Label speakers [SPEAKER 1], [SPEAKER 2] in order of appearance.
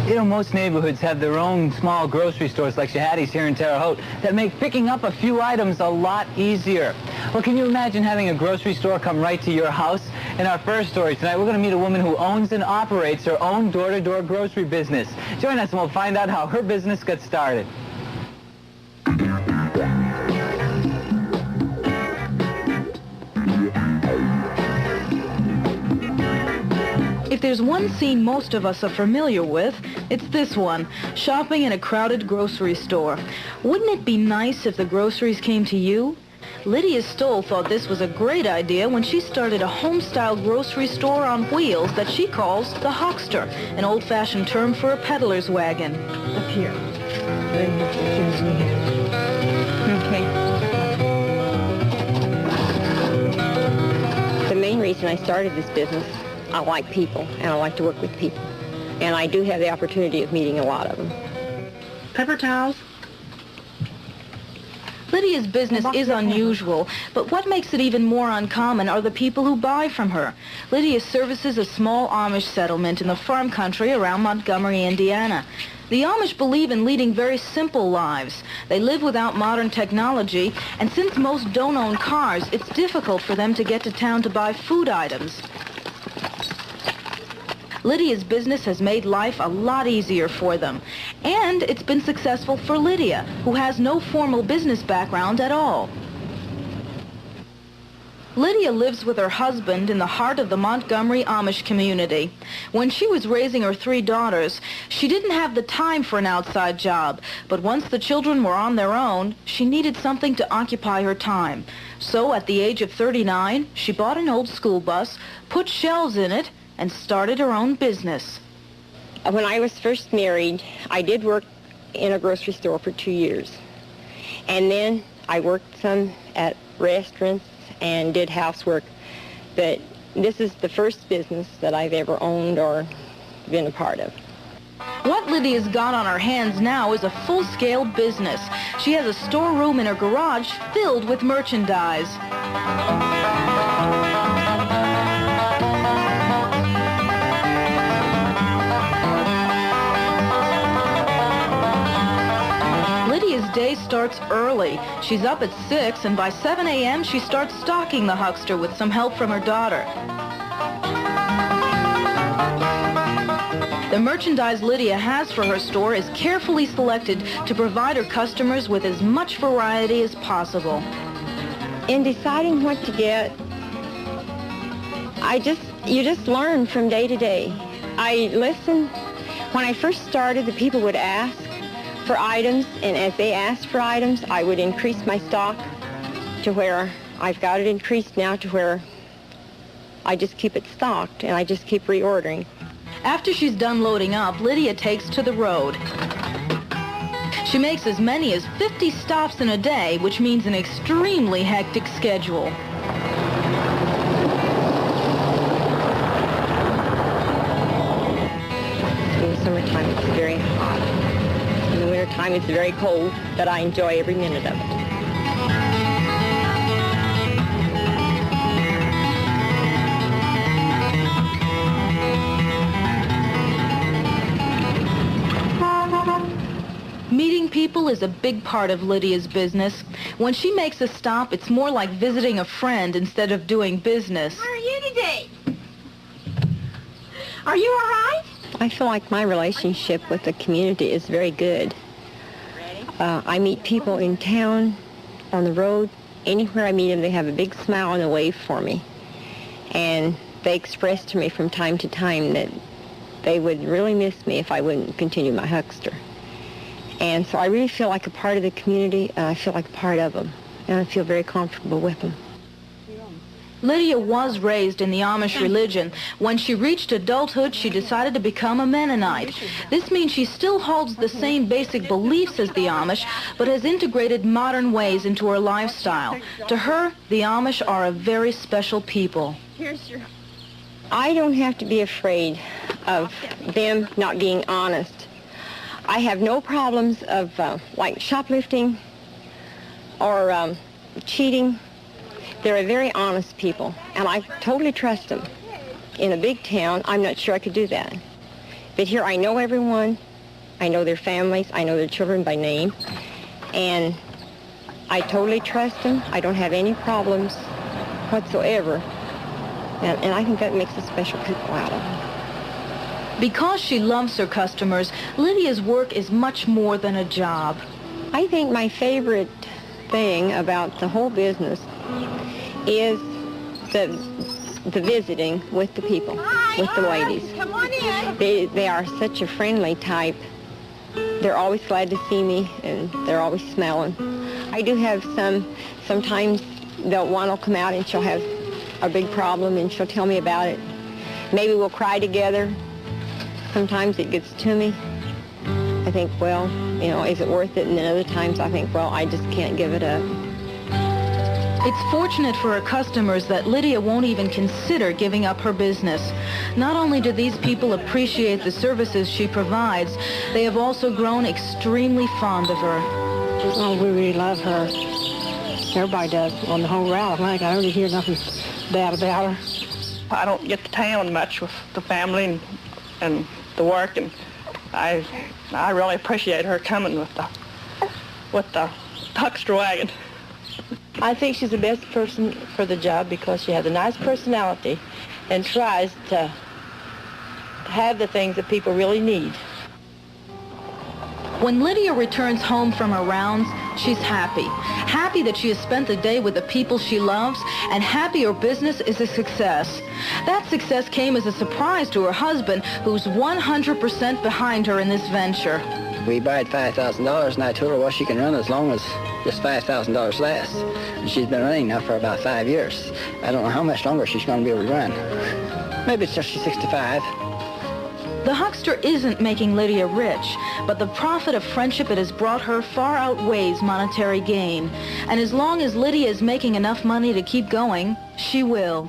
[SPEAKER 1] You know, most neighborhoods have their own small grocery stores like Hautte's here in Terre Haute that make picking up a few items a lot easier. Well, can you imagine having a grocery store come right to your house? In our first story tonight, we're going to meet a woman who owns and operates her own door-to-door grocery business. Join us and we'll find out how her business got started.
[SPEAKER 2] If there's one scene most of us are familiar with, it's this one, shopping in a crowded grocery store. Wouldn't it be nice if the groceries came to you? Lydia Stoll thought this was a great idea when she started a home-style grocery store on wheels that she calls the Huckster, an old-fashioned term for a peddler's wagon. Up here.
[SPEAKER 3] Okay. The main reason I started this business, I like people, and I like to work with people. And I do have the opportunity of meeting a lot of them.
[SPEAKER 2] Paper towels? Lydia's business is unusual, but what makes it even more uncommon are the people who buy from her. Lydia services a small Amish settlement in the farm country around Montgomery, Indiana. The Amish believe in leading very simple lives. They live without modern technology, and since most don't own cars, it's difficult for them to get to town to buy food items. Lydia's business has made life a lot easier for them. And it's been successful for Lydia, who has no formal business background at all. Lydia lives with her husband in the heart of the Montgomery Amish community. When she was raising her 3 daughters, she didn't have the time for an outside job, but once the children were on their own, she needed something to occupy her time. So at the age of 39, she bought an old school bus, put shelves in it, and started her own business.
[SPEAKER 3] When I was first married, I did work in a grocery store for 2 years. And then I worked some at restaurants and did housework. But this is the first business that I've ever owned or been a part of.
[SPEAKER 2] What Lydia's got on her hands now is a full-scale business. She has a storeroom in her garage filled with merchandise. Lydia's day starts early. She's up at 6, and by 7 a.m. she starts stocking the Huckster with some help from her daughter. The merchandise Lydia has for her store is carefully selected to provide her customers with as much variety as possible.
[SPEAKER 3] In deciding what to get, you just learn from day to day. I listen. When I first started, the people would ask for items, and as they asked for items, I would increase my stock to where I've got it increased now to where I just keep it stocked and I just keep reordering.
[SPEAKER 2] After she's done loading up, Lydia takes to the road. She makes as many as 50 stops in a day, which means an extremely hectic schedule.
[SPEAKER 3] In the summertime, it's very hot. In the wintertime, it's very cold, but I enjoy every minute of it.
[SPEAKER 2] Meeting people is a big part of Lydia's business. When she makes a stop, it's more like visiting a friend instead of doing business.
[SPEAKER 4] Where are you today? Are you all right?
[SPEAKER 3] I feel like my relationship with the community is very good. I meet people in town, on the road, anywhere I meet them, they have a big smile and a wave for me. And they express to me from time to time that they would really miss me if I wouldn't continue my Huckster. And so I really feel like a part of the community, and I feel like a part of them. And I feel very comfortable with them.
[SPEAKER 2] Lydia was raised in the Amish religion. When she reached adulthood, she decided to become a Mennonite. This means she still holds the same basic beliefs as the Amish, but has integrated modern ways into her lifestyle. To her, the Amish are a very special people.
[SPEAKER 3] I don't have to be afraid of them not being honest. I have no problems of like shoplifting or cheating. They're a very honest people, and I totally trust them. In a big town, I'm not sure I could do that. But here I know everyone. I know their families. I know their children by name. And I totally trust them. I don't have any problems whatsoever. And I think that makes the special people out of them.
[SPEAKER 2] Because she loves her customers, Lydia's work is much more than a job.
[SPEAKER 3] I think my favorite thing about the whole business is the visiting with the people, with the ladies.
[SPEAKER 4] Come on in.
[SPEAKER 3] They are such a friendly type. They're always glad to see me, and they're always smiling. I do have sometimes one will come out and she'll have a big problem and she'll tell me about it. Maybe we'll cry together. Sometimes it gets to me. I think, well, you know, is it worth it? And then other times I think, well, I just can't give it up.
[SPEAKER 2] It's fortunate for her customers that Lydia won't even consider giving up her business. Not only do these people appreciate the services she provides, they have also grown extremely fond of her.
[SPEAKER 5] Oh, we really love her. Everybody does on the whole route. I don't really hear nothing bad about her.
[SPEAKER 6] I don't get to town much with the family and the work, and I really appreciate her coming with the Huckster wagon.
[SPEAKER 7] I think she's the best person for the job because she has a nice personality and tries to have the things that people really need.
[SPEAKER 2] When Lydia returns home from her rounds, she's happy. Happy that she has spent the day with the people she loves, and happy her business is a success. That success came as a surprise to her husband, who's 100% behind her in this venture.
[SPEAKER 8] We borrowed $5,000, and I told her, well, she can run as long as this $5,000 lasts. And she's been running now for about 5 years. I don't know how much longer she's going to be able to run. Maybe it's till she's 65.
[SPEAKER 2] The Huckster isn't making Lydia rich, but the profit of friendship it has brought her far outweighs monetary gain. And as long as Lydia is making enough money to keep going, she will.